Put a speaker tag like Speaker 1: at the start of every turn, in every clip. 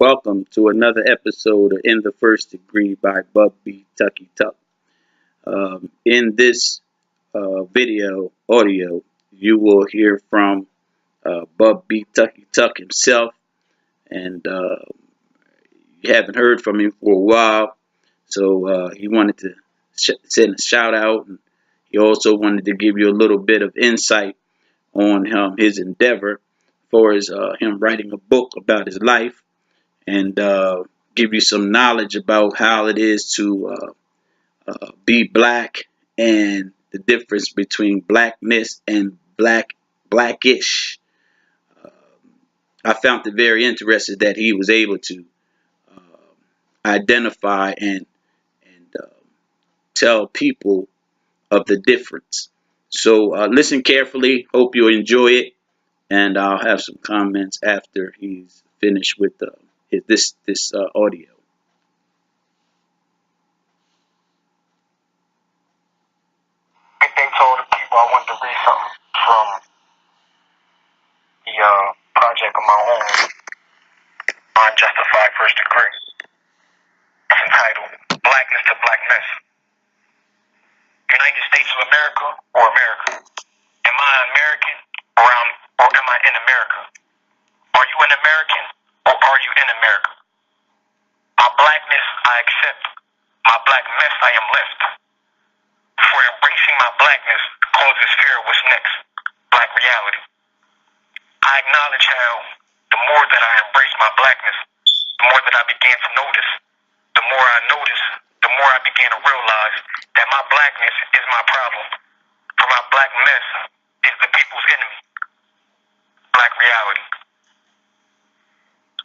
Speaker 1: Welcome to another episode of In the First Degree by Bub B. Tucky Tuck. In this video audio, you will hear from Bub B. Tucky Tuck himself, and you haven't heard from him for a while, so he wanted to send a shout out, and he also wanted to give you a little bit of insight on his endeavor as far as him writing a book about his life, and give you some knowledge about how it is to be black and the difference between blackness and blackish. Uh, I found it very interesting that he was able to identify and tell people of the difference. So listen carefully. Hope you enjoy it, and I'll have some comments after he's finished with this audio.
Speaker 2: They told the people I wanted to read something from the project of my own, Unjustified First Degree. It's entitled Blackness to Blackness. United States of America or America? Am I American or am I in America? Are you an American or are you in America? My blackness I accept. My black mess I am left. For embracing my blackness causes fear of what's next. Black reality. I acknowledge how the more that I embrace my blackness, the more that I began to notice. The more I notice, the more I began to realize that my blackness is my problem. For my black mess is the people's enemy. Black reality.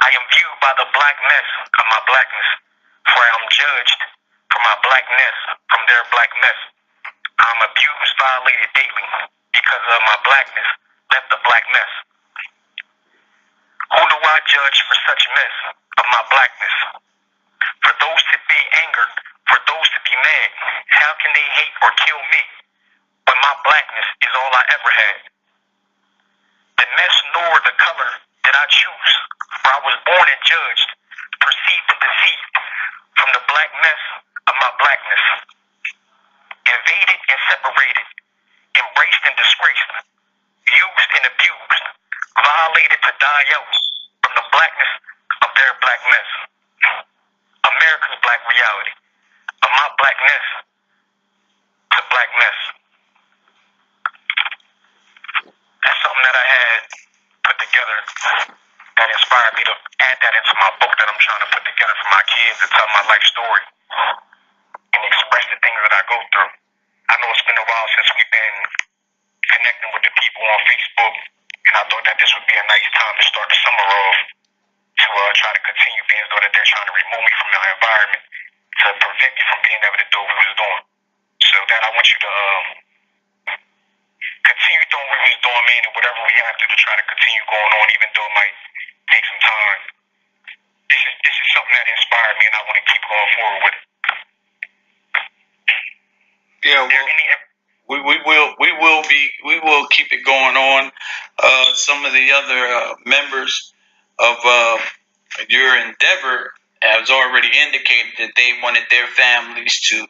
Speaker 2: I am viewed by the black mess of my blackness, for I am judged for my blackness from their black mess. I am abused, violated daily because of my blackness left a black mess. Who do I judge for such mess of my blackness? For those to be angered, for those to be mad, how can they hate or kill me when my blackness is all I ever had? The mess nor the color that I choose, for I was born and judged, perceived and deceived from the black mess of my blackness. Invaded and separated, embraced and disgraced, used and abused, violated to die out from the blackness of their black mess. America's black reality, of my blackness to black mess. That's something that I had put together that inspired me to add that into my book that I'm trying to put together for my kids to tell my life story and express the things that I go through. I know it's been a while since we've been connecting with the people on Facebook, and I thought that this would be a nice time to start the summer off to try to continue being as though that they're trying to remove me from my environment to prevent me from being able to do what we was doing. So that I want you to continue doing what we was doing, man, and whatever we have to try to continue going on, even though it might take some time. This is something that inspired me, and I want to keep going forward with it.
Speaker 3: Yeah, we will keep it going on. Some of the other members of your endeavor has already indicated that they wanted their families to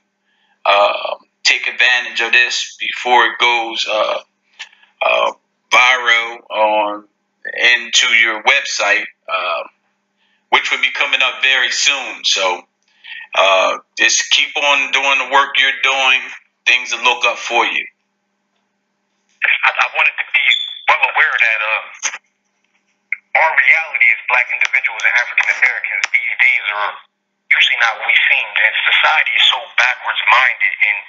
Speaker 3: take advantage of this before it goes viral on into your website, which will be coming up very soon. So just keep on doing the work you're doing. Things will look up for you.
Speaker 2: I wanted to be well aware that our reality as black individuals and African Americans these days are usually not what we seem. And society is so backwards minded and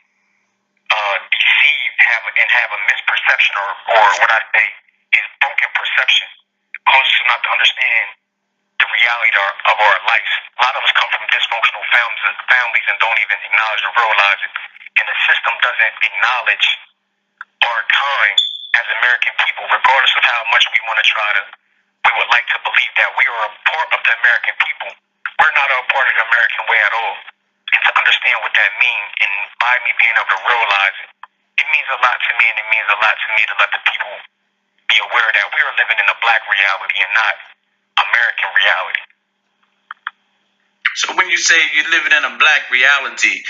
Speaker 2: deceived and have a misperception or what I say is broken perception, causes us not to understand the reality of our life. A lot of us come from dysfunctional families and don't even acknowledge or realize it. And the system doesn't acknowledge our kind as American people, regardless of how much we want to try to, we would like to believe that we are a part of the American people. We're not a part of the American way at all. And to understand what that means, and by me being able to realize it, it means a lot to me, and it means a lot to me to let the people be aware that we are living in a black reality and not American reality.
Speaker 3: you say you're living in a black reality,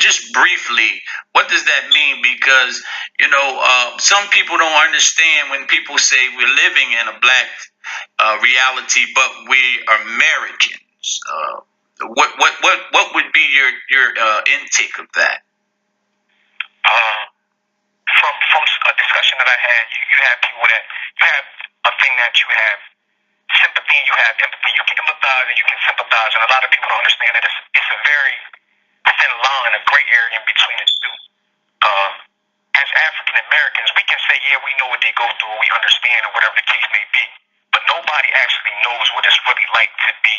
Speaker 3: just briefly, what does that mean? Because some people don't understand when people say we're living in a black reality, but we are Americans. What would be your intake of that?
Speaker 2: From a discussion that I had, you have people that you have a thing that you have sympathy and you have empathy. You can empathize and you can sympathize, and a lot of people don't understand that it's a very thin line, a gray area in between the two. As African Americans, we can say, yeah, we know what they go through, we understand, or whatever the case may be, but nobody actually knows what it's really like to be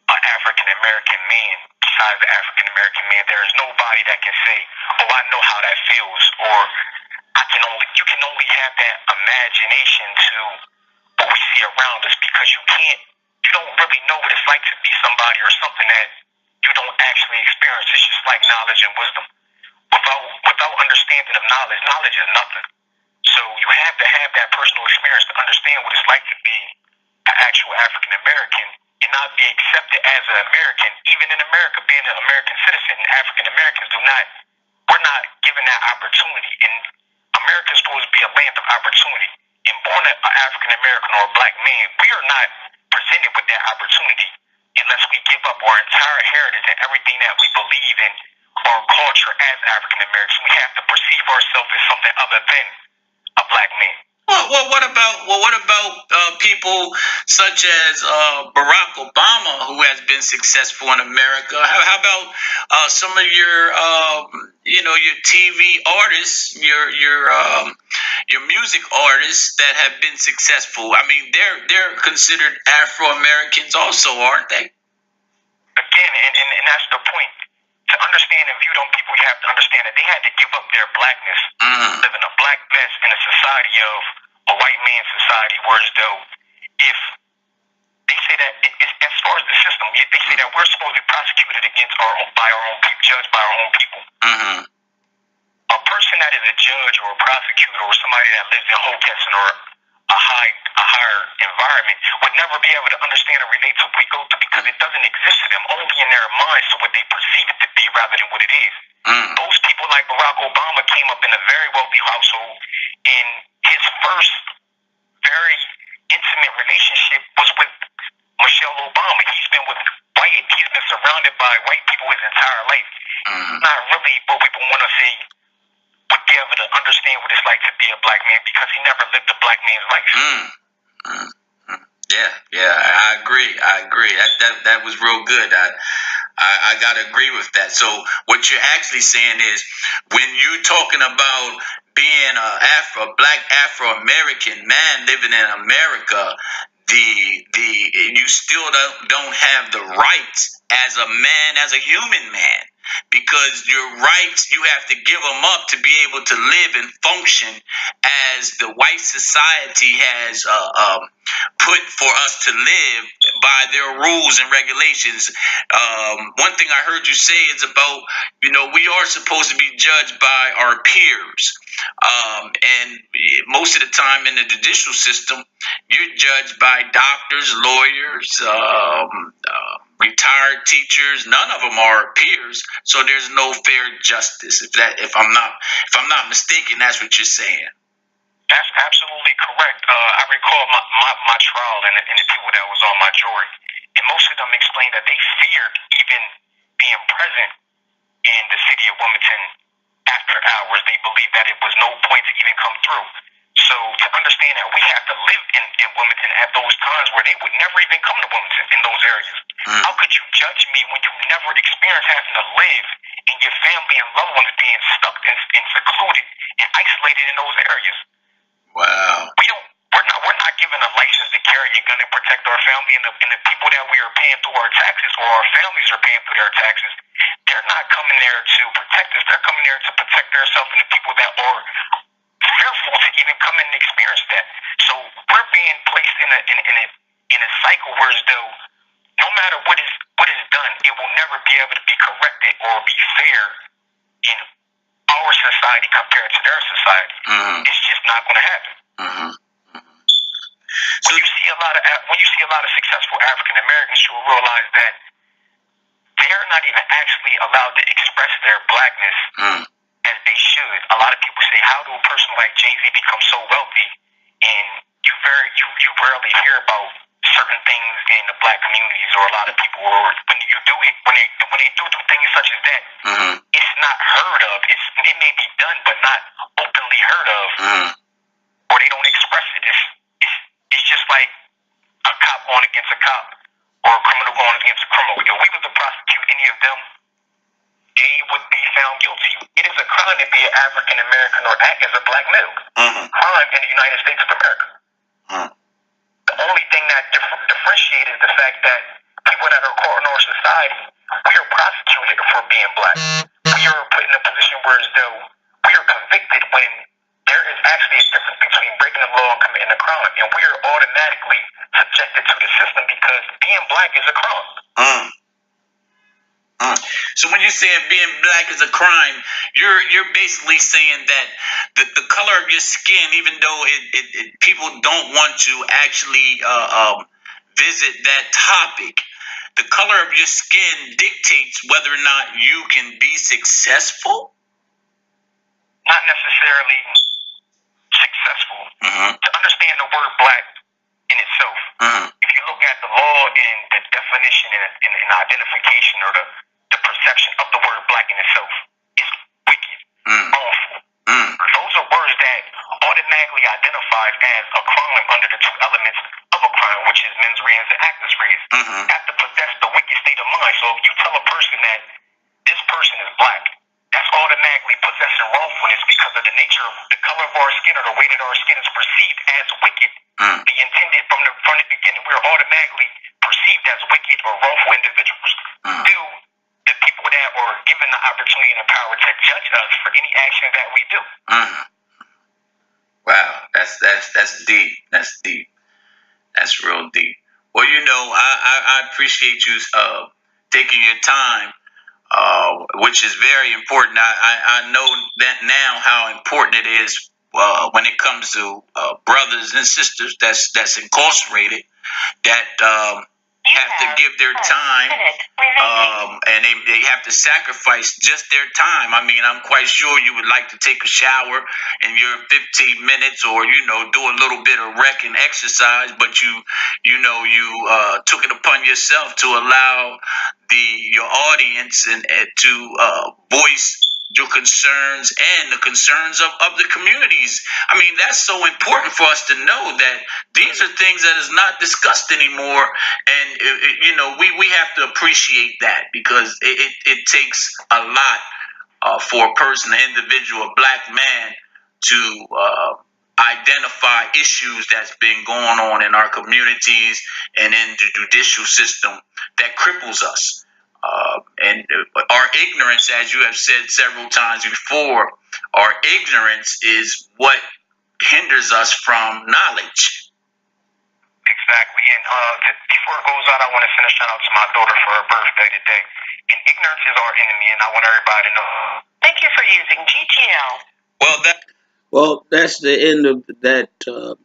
Speaker 2: an African American man. Besides the African American man, there is nobody that can say, "Oh, I know how that feels," or You can only have that imagination to what we see around us because you don't really know what it's like to be somebody or something that you don't actually experience. It's just like knowledge and wisdom. Without understanding of knowledge is nothing. So you have to have that personal experience to understand what it's like to be an actual African American and not be accepted as an American. Even in America, being an American citizen, African Americans we're not given that opportunity. And America is supposed to be a land of opportunity. And born an African American or a black man, we are not presented with that opportunity unless we give up our entire heritage and everything that we believe in, our culture as African Americans. We have to perceive ourselves as something other than a black man.
Speaker 3: Well, what about people such as Barack Obama, who has been successful in America? How about some of your TV artists, your music artists that have been successful? I mean, they're considered Afro Americans, also, aren't they?
Speaker 2: Again, and that's the point. To understand and view them people, you have to understand that they had to give up their blackness, live in a black mess in a society of a white man's society, whereas though if they say that as far as the system, they say that we're supposed to be prosecuted against by our own people, judged by our own people. A person that is a judge or a prosecutor or somebody that lives in Hockessin or a higher environment would never be able to understand or relate to what we go through because it doesn't exist to them, only in their minds to what they perceive it to be rather than what it is. Those people like Barack Obama came up in a very wealthy household, and his first very intimate relationship was with Michelle Obama. He's been surrounded by white people his entire life. Not really what people want to say would be able to understand what it's like to be a black man because he never lived a black man's life.
Speaker 3: Yeah, I agree. That was real good. I gotta agree with that. So what you're actually saying is, when you're talking about being a black Afro American man living in America, you still don't have the rights as a man, as a human man, because your rights, you have to give them up to be able to live and function as the white society has put for us to live by their rules and regulations. One thing I heard you say is about, we are supposed to be judged by our peers. And most of the time in the judicial system, you're judged by doctors, lawyers, retired teachers. None of them are peers, so there's no fair justice. If I'm not mistaken, that's what you're saying.
Speaker 2: That's absolutely correct. I recall my trial and the people that was on my jury, and most of them explained that they feared even being present in the city of Wilmington after hours. They believed that it was no point to even come through. So to understand that we have to live in Wilmington at those times where they would never even come to Wilmington in those areas. How could you judge me when you never experienced having to live and your family and loved ones being stuck and secluded and isolated in those areas?
Speaker 3: Wow.
Speaker 2: We're not given a license to carry a gun and protect our family, and the people that we are paying through our taxes or our families are paying through their taxes, they're not coming there to protect us. They're coming there to protect themselves and the people that are fearful to even come in and experience that. So we're being placed in a cycle where as though no matter what is done, it will never be able to be corrected or be fair in our society compared to their society. It's just not going to happen.
Speaker 3: So
Speaker 2: when you see a lot of successful African Americans, you'll realize that they're not even actually allowed to express their blackness as they should. A lot of people say, how do a person like Jay-Z become so wealthy? And you rarely hear about certain things in the black communities, or a lot of people, or when you do it, when they do things such as that, it's not heard of. It may be done, but not openly heard of, or they don't express it. It's just like a cop going against a cop, or a criminal going against a criminal. If we were to prosecute any of them, they would be found guilty. It is a crime to be an African American or act as a black male. Crime in the United States of America. The only thing that differentiates is the fact that people that are caught in our society, we are prosecuted for being black. We are put in a position where as though we are convicted when there is actually a difference between breaking the law and committing a crime, and we are automatically subjected to the system because being black is a crime.
Speaker 3: So when you're saying being black is a crime, you're basically saying that the color of your skin, even though people don't want to actually visit that topic, the color of your skin dictates whether or not you can be successful.
Speaker 2: Not necessarily successful. To understand the word black in itself, if you look at the law and the definition and identification, or the perception of the word black in itself, it's wicked, awful. Those are words that automatically identified as a crime under the two elements of a crime, which is mens rea and actus reus. You have to possess the wicked state of mind. So if you tell a person that this person is black, that's automatically possessing wrongfulness because of the nature of the color of our skin, or the way that our skin is perceived as wicked. The intended from the beginning, we're automatically perceived as wicked or wrongful individuals. The people that are given the opportunity and the power to judge us for any action that we do.
Speaker 3: Wow, that's deep. That's deep. That's real deep. Well, I appreciate you taking your time, which is very important. I know that now how important it is when it comes to brothers and sisters that's incarcerated, that have to give their time, and they have to sacrifice just their time. I mean, I'm quite sure you would like to take a shower in your 15 minutes, or do a little bit of rec and exercise, but you took it upon yourself to allow your audience and to voice your concerns and the concerns of the communities. I mean, that's so important for us to know that these are things that is not discussed anymore, and we have to appreciate that, because it takes a lot for a person, an individual, a black man, to identify issues that's been going on in our communities and in the judicial system that cripples us. And our ignorance, as you have said several times before, our ignorance is what hinders us from knowledge.
Speaker 2: Exactly. And before it goes out, I want to send a shout out to my daughter for her birthday today. And ignorance is our enemy, and I want everybody to know. Thank you for using GTL.
Speaker 1: Well, that's the end of that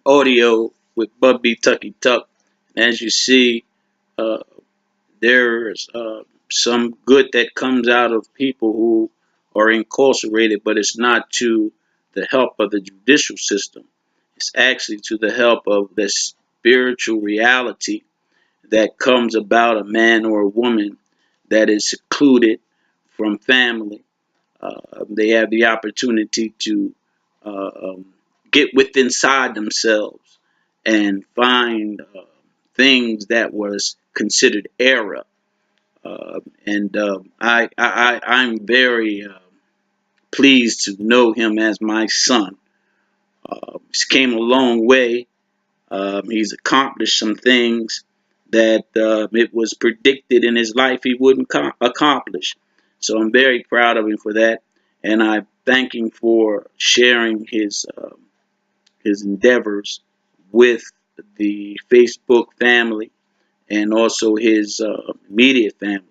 Speaker 1: audio with Bubby Tucky Tuck. As you see, there's some good that comes out of people who are incarcerated, but it's not to the help of the judicial system. It's actually to the help of the spiritual reality that comes about a man or a woman that is secluded from family. They have the opportunity to get within inside themselves and find things that was considered error. I'm very pleased to know him as my son. He's came a long way. He's accomplished some things that it was predicted in his life he wouldn't accomplish. So I'm very proud of him for that, and I thank him for sharing his endeavors with the Facebook family and also his immediate family.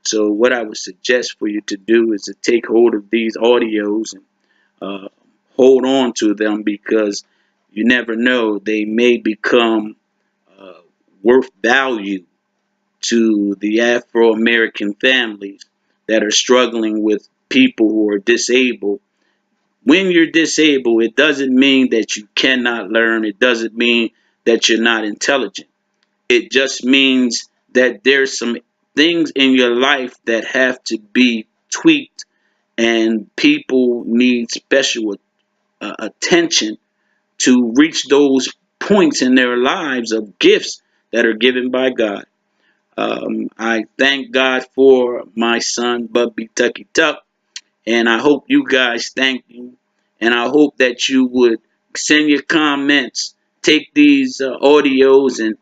Speaker 1: So what I would suggest for you to do is to take hold of these audios and hold on to them, because You never know. They may become uh, worth value to the Afro American families that are struggling with people who are disabled. When you're disabled, it doesn't mean that you cannot learn. It doesn't mean that you're not intelligent. It just means that there's some things in your life that have to be tweaked, and people need special attention to reach those points in their lives of gifts that are given by God. I thank God for my son, Bubby Tucky Tuck, and I hope you guys thank you. And I hope that you would send your comments, take these audios and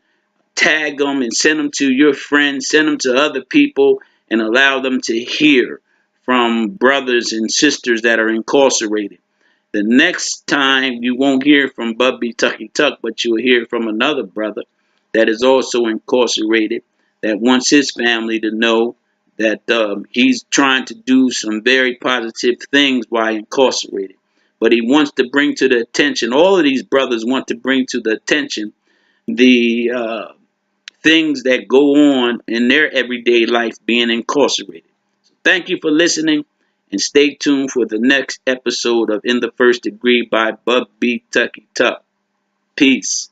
Speaker 1: tag them and send them to your friends, send them to other people, and allow them to hear from brothers and sisters that are incarcerated. The next time you won't hear from Bubby Tucky Tuck, but you'll hear from another brother that is also incarcerated that wants his family to know that he's trying to do some very positive things while incarcerated. But he wants to bring to the attention, all of these brothers want to bring to the attention the things that go on in their everyday life being incarcerated. So thank you for listening, and stay tuned for the next episode of In the First Degree by Bub B. Tucky Tuck. Peace.